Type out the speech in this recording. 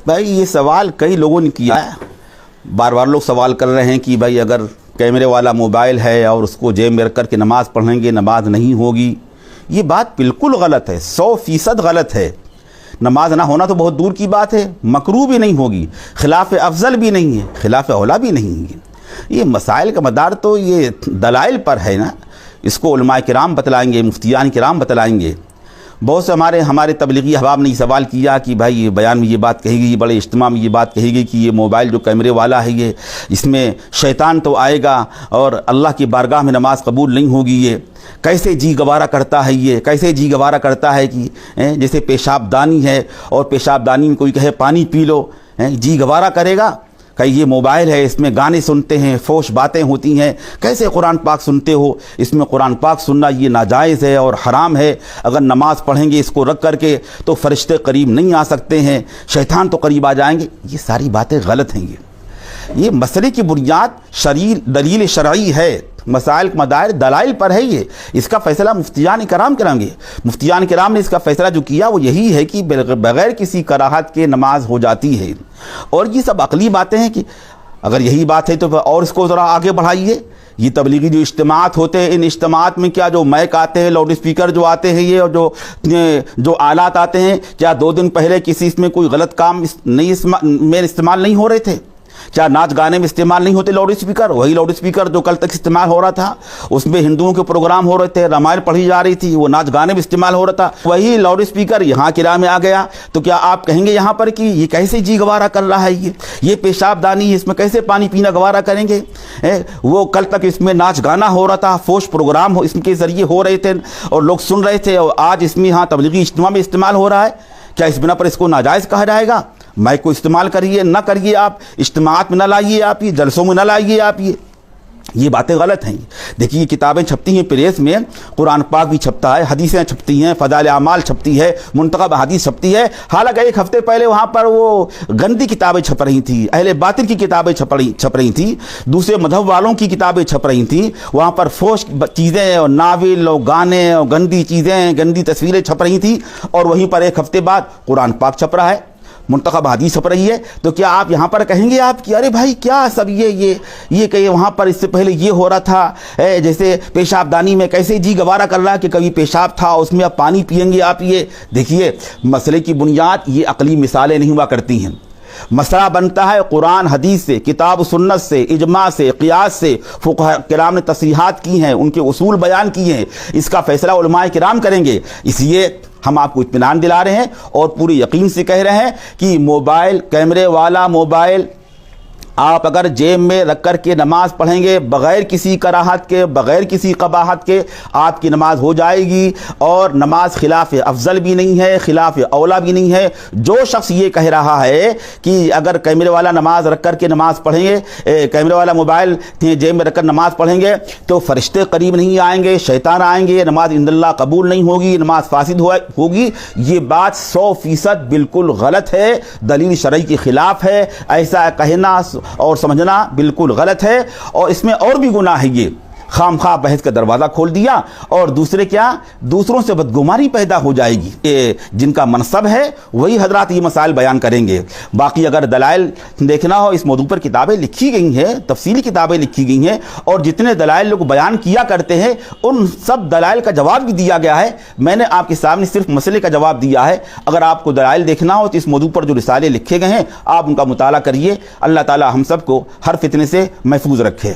بھائی یہ سوال کئی لوگوں نے کیا ہے، بار بار لوگ سوال کر رہے ہیں کہ بھائی اگر کیمرے والا موبائل ہے اور اس کو جیب میں رکھ کر کے نماز پڑھیں گے نماز نہیں ہوگی. یہ بات بالکل غلط ہے، 100% غلط ہے. نماز نہ ہونا تو بہت دور کی بات ہے، مکروہ بھی نہیں ہوگی، خلاف افضل بھی نہیں ہے، خلاف اولا بھی نہیں ہے. یہ مسائل کا مدار تو یہ دلائل پر ہے نا. اس کو علماء کرام بتلائیں گے، مفتیان کرام بتلائیں گے. بہت سے ہمارے تبلیغی احباب نے یہ سوال کیا کہ بھائی یہ بیان میں یہ بات کہی گئی، بڑے اجتماع میں یہ بات کہی گئی کہ یہ موبائل جو کیمرے والا ہے یہ اس میں شیطان تو آئے گا اور اللہ کی بارگاہ میں نماز قبول نہیں ہوگی. یہ کیسے جی گوارا کرتا ہے، یہ کیسے جی گوارا کرتا ہے کہ جیسے پیشاب دانی ہے اور پیشاب دانی میں کوئی کہے پانی پی لو، جی گوارا کرے گا. کہ یہ موبائل ہے، اس میں گانے سنتے ہیں، فوش باتیں ہوتی ہیں، کیسے قرآن پاک سنتے ہو؟ اس میں قرآن پاک سننا یہ ناجائز ہے اور حرام ہے. اگر نماز پڑھیں گے اس کو رکھ کر کے تو فرشتے قریب نہیں آ سکتے ہیں، شیطان تو قریب آ جائیں گے. یہ ساری باتیں غلط ہیں. یہ مسئلے کی بنیاد دلیل شرعی ہے، مسائل کا مدار دلائل پر ہے. یہ اس کا فیصلہ مفتیان کرام کریں گے. مفتیان کرام نے اس کا فیصلہ جو کیا وہ یہی ہے کہ بغیر کسی کراہت کے نماز ہو جاتی ہے. اور یہ سب عقلی باتیں ہیں کہ اگر یہی بات ہے تو اور اس کو ذرا آگے بڑھائیے. یہ تبلیغی جو اجتماعات ہوتے ہیں، ان اجتماعات میں کیا جو مائک آتے ہیں، لاؤڈ اسپیکر جو آتے ہیں، یہ اور جو آلات آتے ہیں، کیا 2 دن پہلے کسی اس میں کوئی غلط کام میں استعمال نہیں ہو رہے تھے؟ کیا ناچ گانے میں استعمال نہیں ہوتے لاؤڈ اسپیکر؟ وہی لاؤڈ اسپیکر جو کل تک استعمال ہو رہا تھا، اس میں ہندوؤں کے پروگرام ہو رہے تھے، رامائن پڑھی جا رہی تھی، وہ ناچ گانے میں استعمال ہو رہا تھا. وہی لاؤڈ اسپیکر یہاں کرایہ میں آ گیا تو کیا آپ کہیں گے یہاں پر کہ یہ کیسے جی گوارا کر رہا ہے؟ یہ پیشاب دانی ہے، اس میں کیسے پانی پینا گوارا کریں گے؟ وہ کل تک اس میں ناچ گانا ہو رہا تھا، فوش پروگرام اس کے ذریعے ہو رہے تھے اور لوگ سن رہے تھے، اور آج اس میں یہاں تبلیغی اجتماع میں استعمال ہو رہا ہے. کیا اس بنا پر اس کو ناجائز کہا جائے گا؟ مائک کو استعمال کریے نہ کریے، آپ اجتماعات میں نہ لائیے، آپ یہ جلسوں میں نہ لائیے. آپ یہ باتیں غلط ہیں. دیکھیے یہ کتابیں چھپتی ہیں پریس میں، قرآن پاک بھی چھپتا ہے، حدیثیں چھپتی ہیں، فضائل اعمال چھپتی ہے، منتخب حدیث چھپتی ہے. حالانکہ 1 ہفتے پہلے وہاں پر وہ گندی کتابیں چھپ رہی تھیں، اہل باطل کی کتابیں چھپ رہی تھیں، دوسرے مذہب والوں کی کتابیں چھپ رہی تھیں. وہاں پر فوش چیزیں اور ناول اور گانے اور گندی چیزیں، گندی تصویریں چھپ رہی تھیں، اور وہیں پر 1 ہفتے بعد قرآن پاک چھپ رہا ہے، منتخب حدیث چھپ رہی ہے. تو کیا آپ یہاں پر کہیں گے آپ کہ ارے بھائی کیا سب یہ کہ وہاں پر اس سے پہلے یہ ہو رہا تھا، جیسے پیشاب دانی میں کیسے جی گوارا کر رہا کہ کبھی پیشاب تھا اس میں اب پانی پئیں گے آپ؟ یہ دیکھیے مسئلے کی بنیاد یہ عقلی مثالیں نہیں ہوا کرتی ہیں. مسئلہ بنتا ہے قرآن حدیث سے، کتاب و سنت سے، اجماع سے، قیاس سے. فقہاء کرام نے تصریحات کی ہیں، ان کے اصول بیان کیے ہیں. اس کا فیصلہ علماء کرام کریں گے. اس لیے ہم آپ کو اطمینان دلا رہے ہیں اور پورے یقین سے کہہ رہے ہیں کہ موبائل، کیمرے والا موبائل آپ اگر جیب میں رکھ کر کے نماز پڑھیں گے بغیر کسی کراہت کے، بغیر کسی قباحت کے، آپ کی نماز ہو جائے گی. اور نماز خلاف افضل بھی نہیں ہے، خلاف اولا بھی نہیں ہے. جو شخص یہ کہہ رہا ہے کہ اگر کیمرے والا نماز رکھ کر کے نماز پڑھیں گے، کیمرے والا موبائل جیب میں رکھ کر نماز پڑھیں گے تو فرشتے قریب نہیں آئیں گے، شیطان آئیں گے، نماز عند اللہ قبول نہیں ہوگی، نماز فاسد ہوگی، یہ بات 100% بالکل غلط ہے، دلیل شرعی کے خلاف ہے. ایسا کہنا اور سمجھنا بالکل غلط ہے، اور اس میں اور بھی گناہ ہے. یہ خام خواہ بحث کا دروازہ کھول دیا، اور دوسروں سے بدگمانی پیدا ہو جائے گی. جن کا منصب ہے وہی حضرات یہ مسائل بیان کریں گے. باقی اگر دلائل دیکھنا ہو، اس موضوع پر کتابیں لکھی گئی ہیں، تفصیلی کتابیں لکھی گئی ہیں، اور جتنے دلائل لوگ بیان کیا کرتے ہیں ان سب دلائل کا جواب بھی دیا گیا ہے. میں نے آپ کے سامنے صرف مسئلے کا جواب دیا ہے. اگر آپ کو دلائل دیکھنا ہو تو اس موضوع پر جو رسالے لکھے گئے ہیں آپ ان کا مطالعہ کریے. اللہ تعالی ہم سب کو ہر فتنے سے محفوظ رکھے.